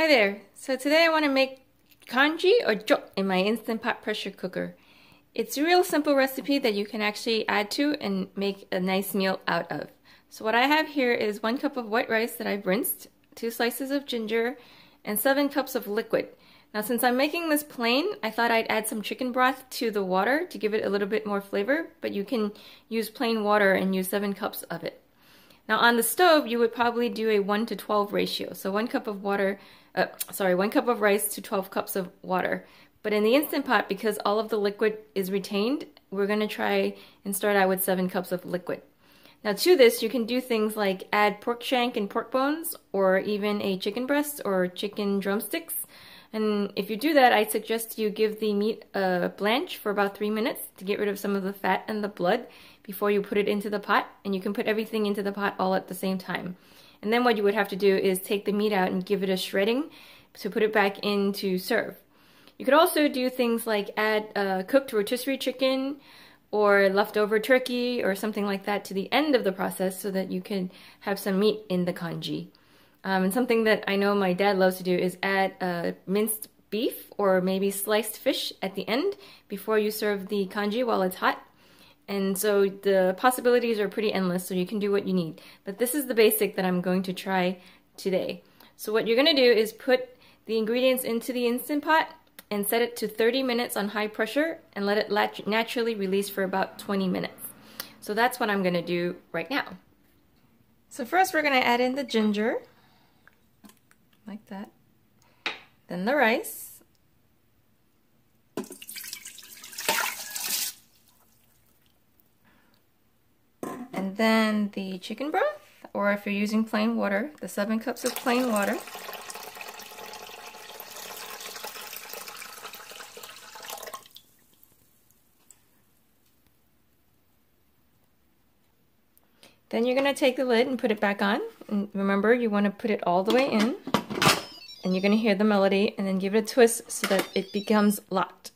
Hi there. So today I want to make congee or jo in my Instant Pot pressure cooker. It's a real simple recipe that you can actually add to and make a nice meal out of. So what I have here is 1 cup of white rice that I've rinsed, 2 slices of ginger, and 7 cups of liquid. Now since I'm making this plain, I thought I'd add some chicken broth to the water to give it a little bit more flavor, but you can use plain water and use 7 cups of it. Now on the stove, you would probably do a 1 to 12 ratio. So 1 cup of 1 cup of rice to 12 cups of water. But in the Instant Pot, because all of the liquid is retained, we're going to try and start out with 7 cups of liquid. Now to this, you can do things like add pork shank and pork bones, or even a chicken breast or chicken drumsticks. And if you do that, I suggest you give the meat a blanch for about 3 minutes to get rid of some of the fat and the blood before you put it into the pot. And you can put everything into the pot all at the same time. And then what you would have to do is take the meat out and give it a shredding to put it back in to serve. You could also do things like add cooked rotisserie chicken or leftover turkey or something like that to the end of the process so that you can have some meat in the congee. And something that I know my dad loves to do is add minced beef or maybe sliced fish at the end before you serve the congee while it's hot. And so the possibilities are pretty endless, so you can do what you need. But this is the basic that I'm going to try today. So what you're going to do is put the ingredients into the Instant Pot and set it to 30 minutes on high pressure and let it naturally release for about 20 minutes. So that's what I'm going to do right now. So first we're going to add in the ginger, like that. Then the rice. And then the chicken broth, or if you're using plain water, the 7 cups of plain water. Then you're going to take the lid and put it back on. And remember, you want to put it all the way in. And you're going to hear the melody and then give it a twist so that it becomes locked.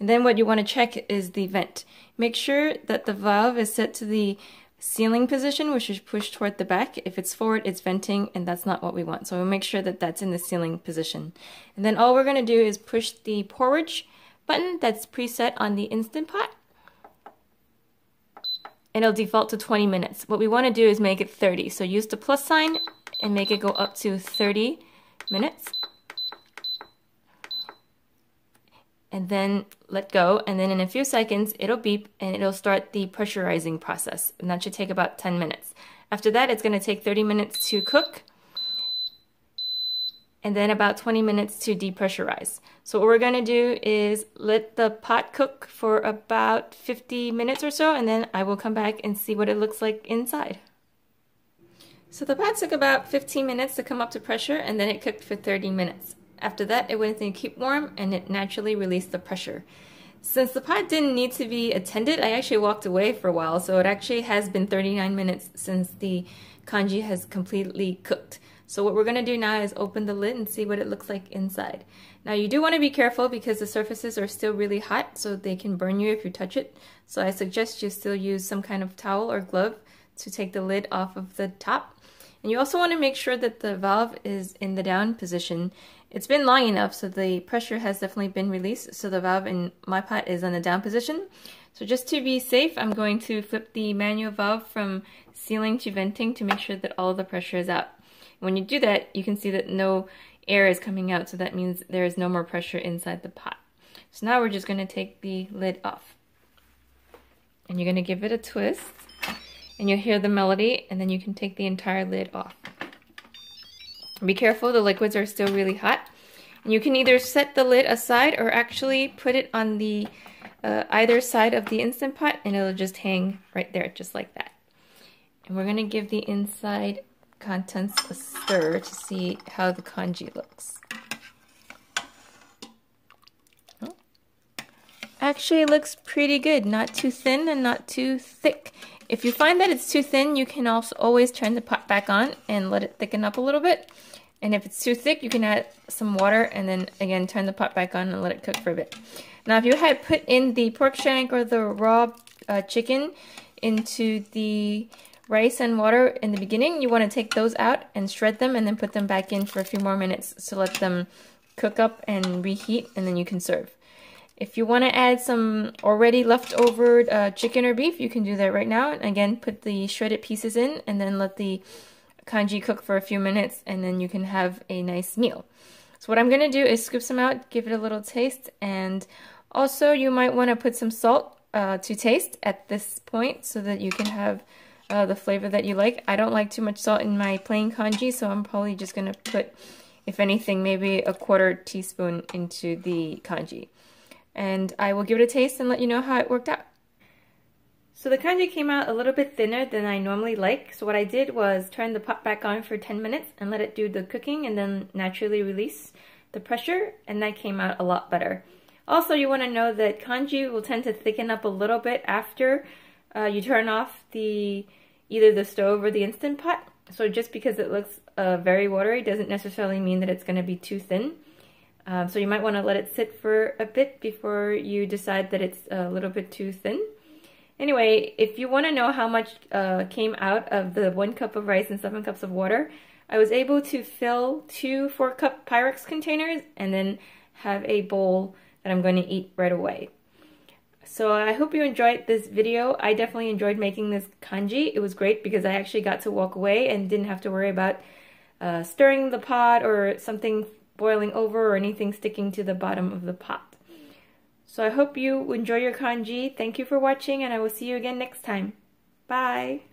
And then what you want to check is the vent. Make sure that the valve is set to the sealing position, which is pushed toward the back. If it's forward, it's venting, and that's not what we want. So we'll make sure that that's in the sealing position. And then all we're going to do is push the porridge button that's preset on the Instant Pot. And it'll default to 20 minutes. What we want to do is make it 30. So use the plus sign and make it go up to 30 minutes. And then let go, and then in a few seconds it'll beep and it'll start the pressurizing process, and that should take about 10 minutes. After that, it's going to take 30 minutes to cook and then about 20 minutes to depressurize. So what we're going to do is let the pot cook for about 50 minutes or so, and then I will come back and see what it looks like inside. So the pot took about 15 minutes to come up to pressure, and then it cooked for 30 minutes. After that, it went in keep warm and it naturally released the pressure. Since the pot didn't need to be attended, I actually walked away for a while, so it actually has been 39 minutes since the congee has completely cooked. So what we're going to do now is open the lid and see what it looks like inside. Now you do want to be careful because the surfaces are still really hot, so they can burn you if you touch it. So I suggest you still use some kind of towel or glove to take the lid off of the top. And you also want to make sure that the valve is in the down position. It's been long enough, so the pressure has definitely been released, so the valve in my pot is on the down position. So just to be safe, I'm going to flip the manual valve from sealing to venting to make sure that all the pressure is out. When you do that, you can see that no air is coming out, so that means there is no more pressure inside the pot. So now we're just going to take the lid off. And you're going to give it a twist, and you'll hear the melody, and then you can take the entire lid off. Be careful, the liquids are still really hot. And you can either set the lid aside or actually put it on the either side of the Instant Pot, and it'll just hang right there, just like that. And we're going to give the inside contents a stir to see how the congee looks. Oh. Actually, it looks pretty good. Not too thin and not too thick. If you find that it's too thin, you can also always turn the pot back on and let it thicken up a little bit. And if it's too thick, you can add some water and then again turn the pot back on and let it cook for a bit. Now if you had put in the pork shank or the raw chicken into the rice and water in the beginning, you want to take those out and shred them and then put them back in for a few more minutes to let them cook up and reheat, and then you can serve. If you want to add some already leftover chicken or beef, you can do that right now. And again, put the shredded pieces in and then let the congee cook for a few minutes, and then you can have a nice meal. So what I'm going to do is scoop some out, give it a little taste, and also you might want to put some salt to taste at this point so that you can have the flavor that you like. I don't like too much salt in my plain congee, so I'm probably just going to put, if anything, maybe a 1/4 teaspoon into the congee. And I will give it a taste and let you know how it worked out. So the congee came out a little bit thinner than I normally like. So what I did was turn the pot back on for 10 minutes and let it do the cooking and then naturally release the pressure, and that came out a lot better. Also, you want to know that congee will tend to thicken up a little bit after you turn off either the stove or the Instant Pot. So just because it looks very watery doesn't necessarily mean that it's going to be too thin. So you might want to let it sit for a bit before you decide that it's a little bit too thin. Anyway, if you want to know how much came out of the 1 cup of rice and 7 cups of water, I was able to fill 2 4-cup Pyrex containers and then have a bowl that I'm going to eat right away. So I hope you enjoyed this video. I definitely enjoyed making this congee. It was great because I actually got to walk away and didn't have to worry about stirring the pot or something boiling over or anything sticking to the bottom of the pot. So I hope you enjoy your congee. Thank you for watching, and I will see you again next time. Bye!